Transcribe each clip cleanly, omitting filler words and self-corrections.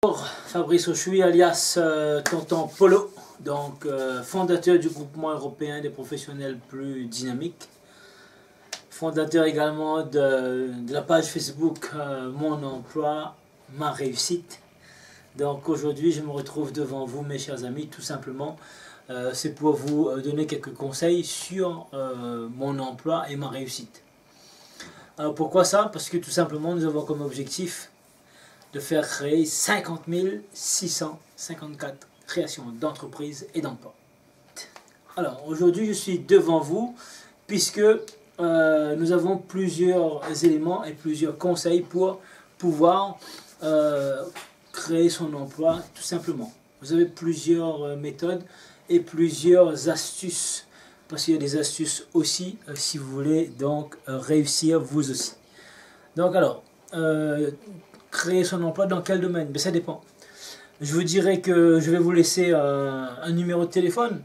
Bonjour, Fabrice Auchoui alias Tonton Polo, donc fondateur du groupement européen des professionnels plus dynamiques, fondateur également de la page Facebook Mon emploi, ma réussite. Donc aujourd'hui je me retrouve devant vous mes chers amis, tout simplement c'est pour vous donner quelques conseils sur mon emploi et ma réussite. Alors pourquoi ça? Parce que tout simplement nous avons comme objectif de faire créer 50 654 créations d'entreprises et d'emplois. Alors aujourd'hui je suis devant vous puisque nous avons plusieurs éléments et plusieurs conseils pour pouvoir créer son emploi tout simplement. Vous avez plusieurs méthodes et plusieurs astuces, parce qu'il y a des astuces aussi si vous voulez donc réussir vous aussi. Donc alors, créer son emploi dans quel domaine? Ben, ça dépend. Je vous dirais que je vais vous laisser un numéro de téléphone.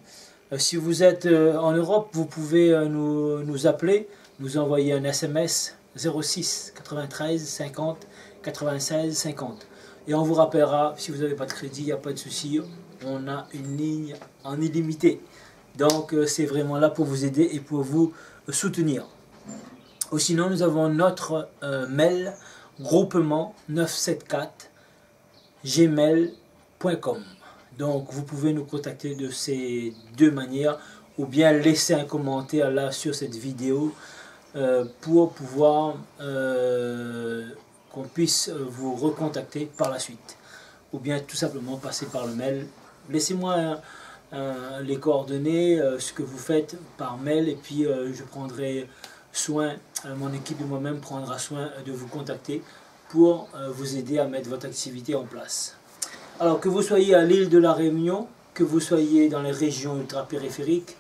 Si vous êtes en Europe, vous pouvez nous appeler, nous envoyer un SMS 06 93 50 96 50. Et on vous rappellera, si vous n'avez pas de crédit, il n'y a pas de souci, on a une ligne en illimité. Donc c'est vraiment là pour vous aider et pour vous soutenir. Ou sinon nous avons notre mail groupement 974 gmail.com. Donc vous pouvez nous contacter de ces deux manières ou bien laisser un commentaire là sur cette vidéo pour pouvoir qu'on puisse vous recontacter par la suite, ou bien tout simplement passer par le mail. Laissez-moi les coordonnées, ce que vous faites par mail, et puis je prendrai soin, mon équipe et moi-même prendra soin de vous contacter pour vous aider à mettre votre activité en place. Alors que vous soyez à l'île de la Réunion, que vous soyez dans les régions ultra-périphériques,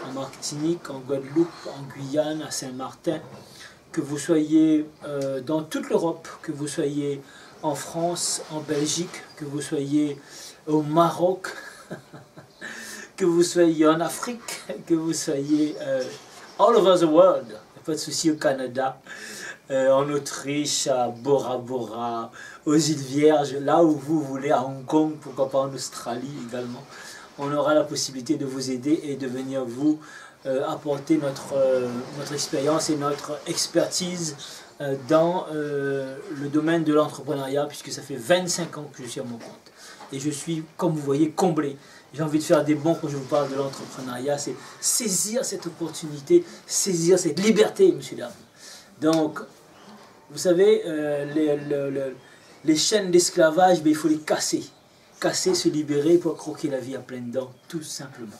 en Martinique, en Guadeloupe, en Guyane, à Saint-Martin, que vous soyez dans toute l'Europe, que vous soyez en France, en Belgique, que vous soyez au Maroc, que vous soyez en Afrique, que vous soyez all over the world, pas de souci, au Canada, en Autriche, à Bora Bora, aux îles Vierges, là où vous voulez, à Hong Kong, pourquoi pas en Australie également. On aura la possibilité de vous aider et de venir vous apporter notre expérience et notre expertise dans le domaine de l'entrepreneuriat, puisque ça fait 25 ans que je suis à mon compte. Et je suis, comme vous voyez, comblé. J'ai envie de faire des bons quand je vous parle de l'entrepreneuriat, c'est saisir cette opportunité, saisir cette liberté, monsieur dames. Donc, vous savez, les chaînes d'esclavage, ben, il faut les casser. Casser, se libérer pour croquer la vie à pleines dents, tout simplement.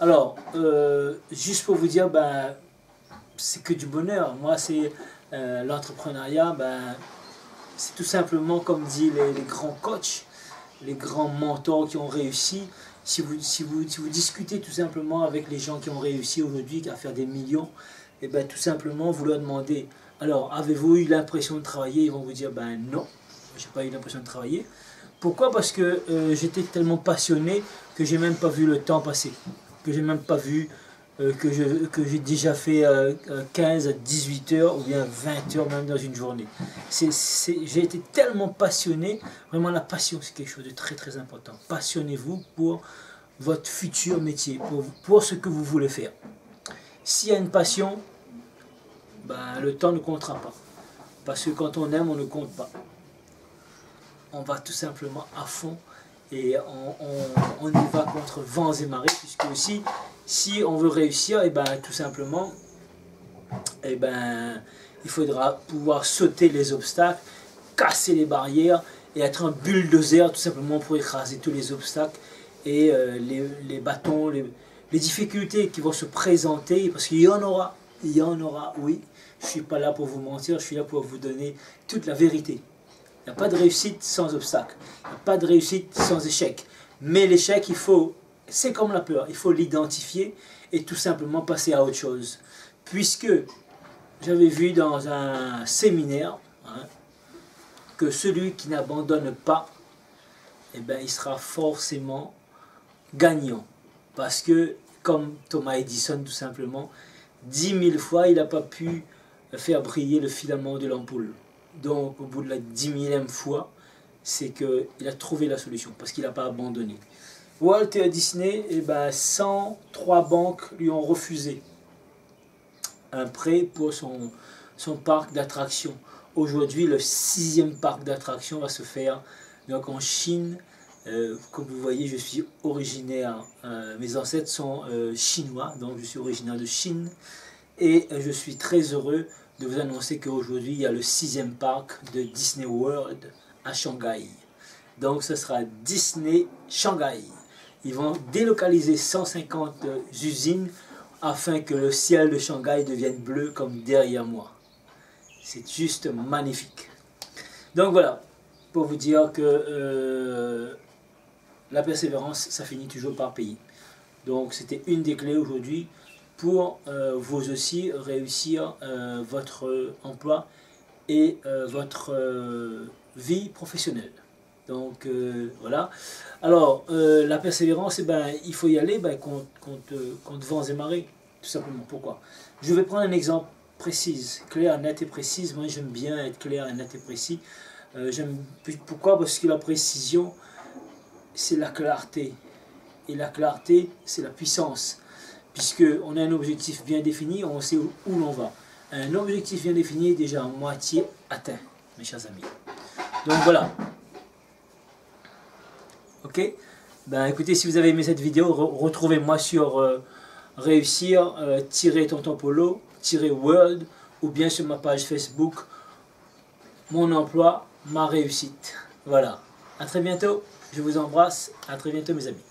Alors, juste pour vous dire, ben, c'est que du bonheur. Moi, c'est l'entrepreneuriat, ben, c'est tout simplement, comme disent les grands coachs, les grands mentors qui ont réussi. Si vous discutez tout simplement avec les gens qui ont réussi aujourd'hui à faire des millions, et ben tout simplement vous leur demandez, alors avez-vous eu l'impression de travailler? Ils vont vous dire, ben non, j'ai pas eu l'impression de travailler. Pourquoi? Parce que j'étais tellement passionné que j'ai même pas vu le temps passer, que j'ai même pas vu que j'ai déjà fait 15 à 18 heures ou bien 20 heures même dans une journée. J'ai été tellement passionné, vraiment la passion c'est quelque chose de très très important. Passionnez-vous pour votre futur métier, pour ce que vous voulez faire. S'il y a une passion, ben, le temps ne comptera pas. Parce que quand on aime, on ne compte pas. On va tout simplement à fond et on y va contre vents et marées, puisque aussi si on veut réussir, et ben tout simplement, et ben il faudra pouvoir sauter les obstacles, casser les barrières et être un bulldozer tout simplement pour écraser tous les obstacles et les bâtons, les difficultés qui vont se présenter, parce qu'il y en aura, oui. Je ne suis pas là pour vous mentir, je suis là pour vous donner toute la vérité. Il n'y a pas de réussite sans obstacle, il n'y a pas de réussite sans échec. Mais l'échec, c'est comme la peur, il faut l'identifier et tout simplement passer à autre chose. Puisque j'avais vu dans un séminaire que celui qui n'abandonne pas, eh ben, il sera forcément gagnant. Parce que, comme Thomas Edison tout simplement, 10 000 fois il n'a pas pu faire briller le filament de l'ampoule. Donc au bout de la 10 000e fois, c'est qu'il a trouvé la solution, parce qu'il n'a pas abandonné. Walt Disney, 103 banques lui ont refusé un prêt pour son parc d'attractions. Aujourd'hui, le 6e parc d'attractions va se faire donc en Chine. Comme vous voyez, je suis originaire, mes ancêtres sont chinois, donc je suis originaire de Chine. Et je suis très heureux de vous annoncer qu'aujourd'hui, il y a le 6e parc de Disney World à Shanghai. Donc ce sera Disney Shanghai. Ils vont délocaliser 150 usines afin que le ciel de Shanghai devienne bleu comme derrière moi. C'est juste magnifique. Donc voilà, pour vous dire que la persévérance, ça finit toujours par payer. Donc c'était une des clés aujourd'hui pour vous aussi réussir votre emploi et votre vie professionnelle. Donc voilà. Alors la persévérance, il faut y aller contre vents et marées, tout simplement. Pourquoi? Je vais prendre un exemple précis, clair, net et précis. Moi j'aime bien être clair, net et précis. Pourquoi? Parce que la précision, c'est la clarté. Et la clarté, c'est la puissance. Puisqu'on a un objectif bien défini, on sait où l'on va. Un objectif bien défini est déjà à moitié atteint, mes chers amis. Donc voilà. Ok, écoutez, si vous avez aimé cette vidéo, retrouvez-moi sur réussir-tontonpolo-world ou bien sur ma page Facebook, mon emploi, ma réussite. Voilà, à très bientôt, je vous embrasse, à très bientôt mes amis.